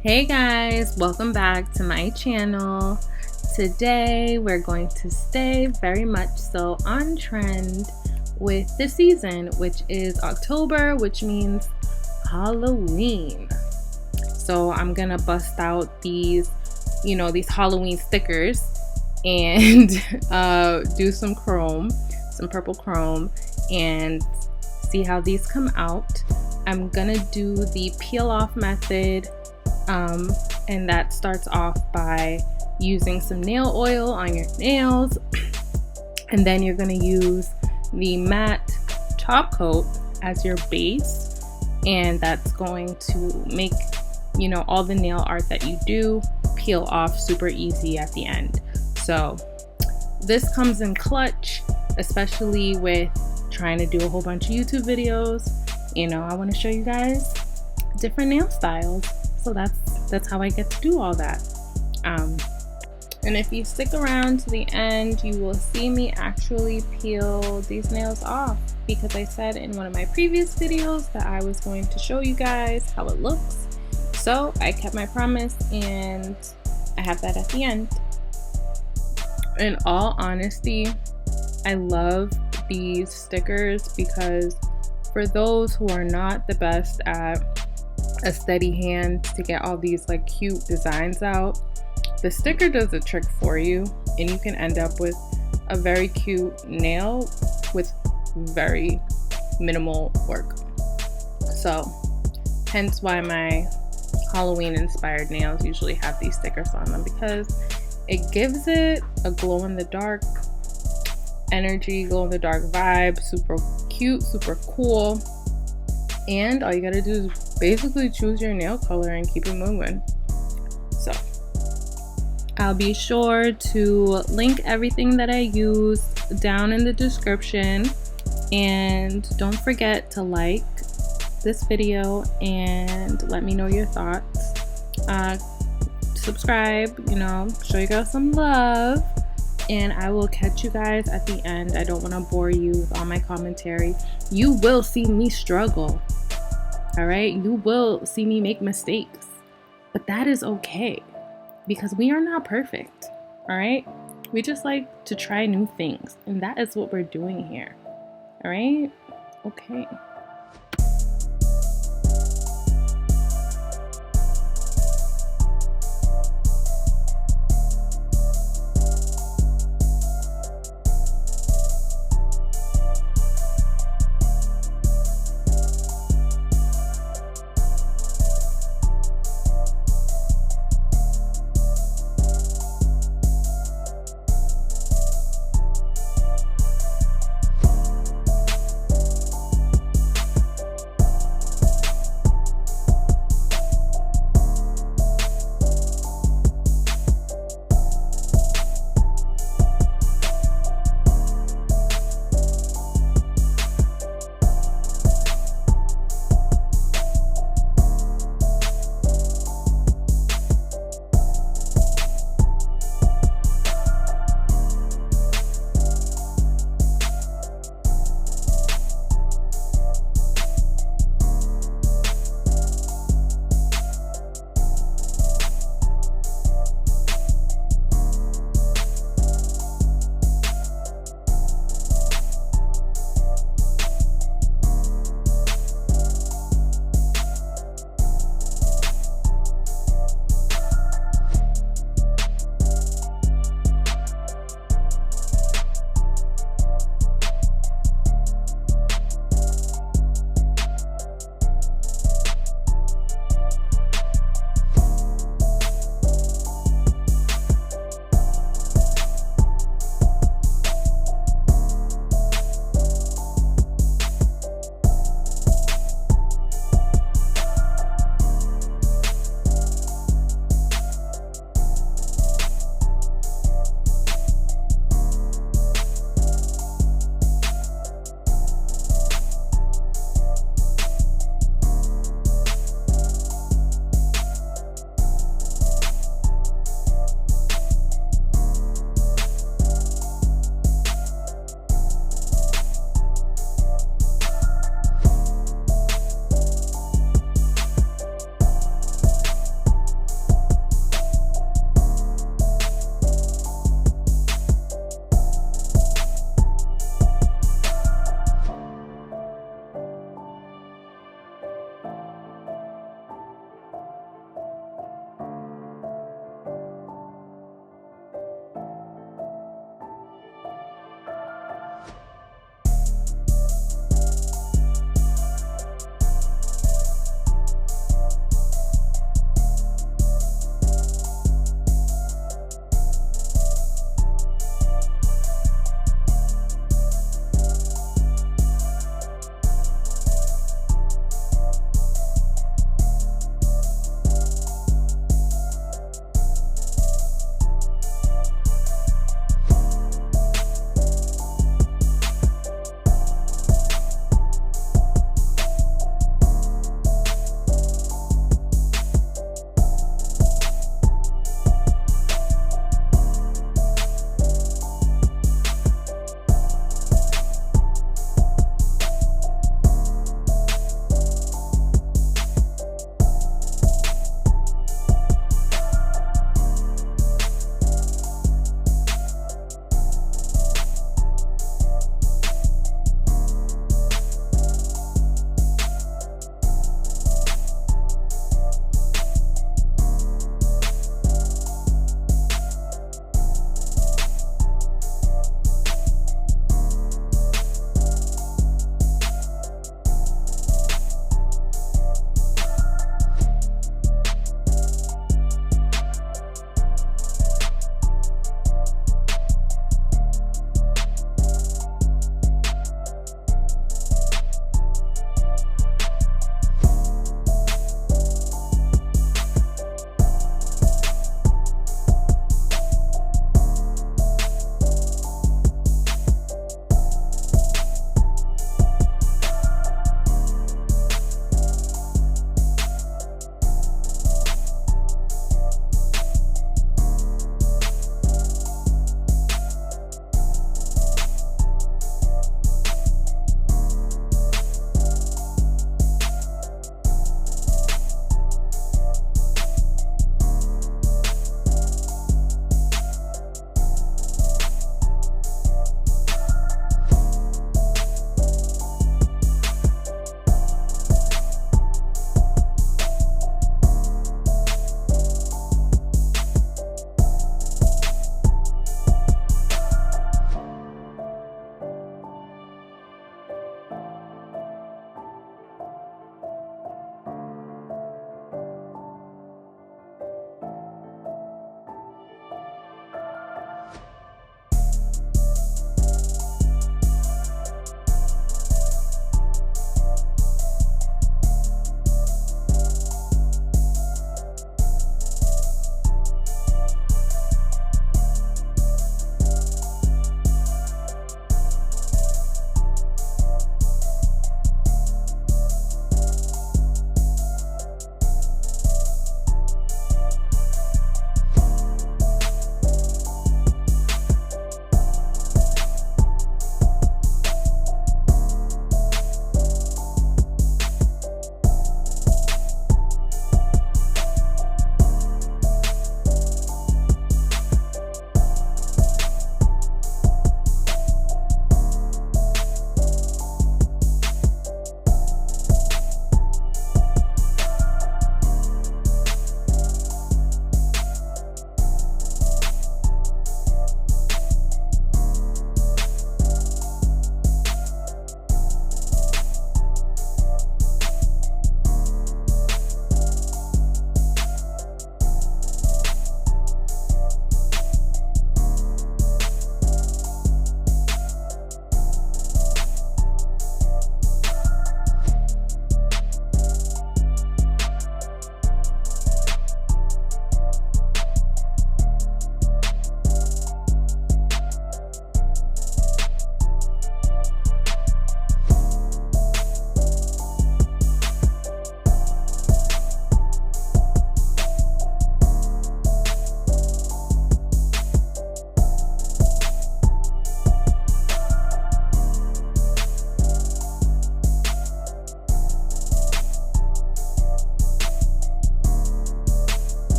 Hey guys, welcome back to my channel. Today we're going to stay very much so on trend with the season, which is October, which means Halloween. So I'm gonna bust out these Halloween stickers and do some purple chrome, and see how these come out. I'm gonna do the peel off method. And that starts off by using some nail oil on your nails, and then you're going to use the matte top coat as your base, and that's going to make all the nail art that you do peel off super easy at the end. So this comes in clutch, especially with trying to do a whole bunch of YouTube videos. I want to show you guys different nail styles. So that's how I get to do all that. And if you stick around to the end, you will see me actually peel these nails off, because I said in one of my previous videos that I was going to show you guys how it looks. So I kept my promise, and I have that at the end. In all honesty, I love these stickers because for those who are not the best at a steady hand to get all these cute designs out, the sticker does the trick for you, and you can end up with a very cute nail with very minimal work. So hence why my Halloween inspired nails usually have these stickers on them, because it gives it a glow in the dark energy, glow in the dark vibe, super cute, super cool. And all you gotta do is basically choose your nail color and keep it moving. So I'll be sure to link everything that I use down in the description, and don't forget to like this video and let me know your thoughts. Subscribe, show you guys some love, and I will catch you guys at the end. I don't want to bore you with all my commentary. You will see me struggle. All right, you will see me make mistakes, but that is okay, because we are not perfect. All right, we just like to try new things, and that is what we're doing here. All right, okay.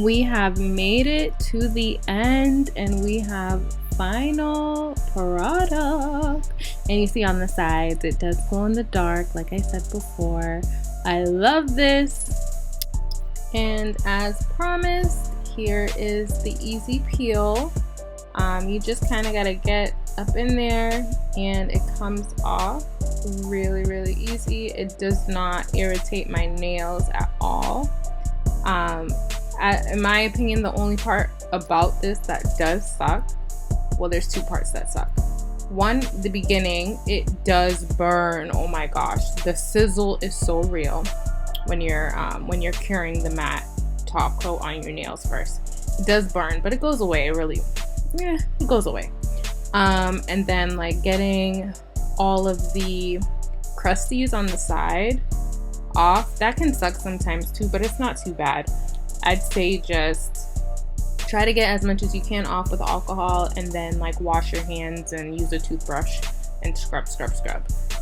We have made it to the end and we have final product. And you see on the sides, it does glow in the dark, like I said before. I love this. And as promised, here is the easy peel. You just kind of got to get up in there and it comes off really, really easy. It does not irritate my nails at all. In my opinion, the only part about this that does suck, well, there's two parts that suck. One, the beginning, it does burn. Oh my gosh, the sizzle is so real when you're curing the matte top coat on your nails first. It does burn, but it goes away really. Yeah, it goes away. And then like getting all of the crusties on the side off, that can suck sometimes too, but it's not too bad. I'd say just try to get as much as you can off with alcohol and then like wash your hands and use a toothbrush and scrub,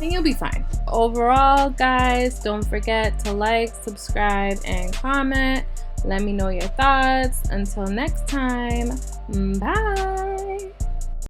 and you'll be fine. Overall, guys, don't forget to like, subscribe, and comment. Let me know your thoughts. Until next time, bye.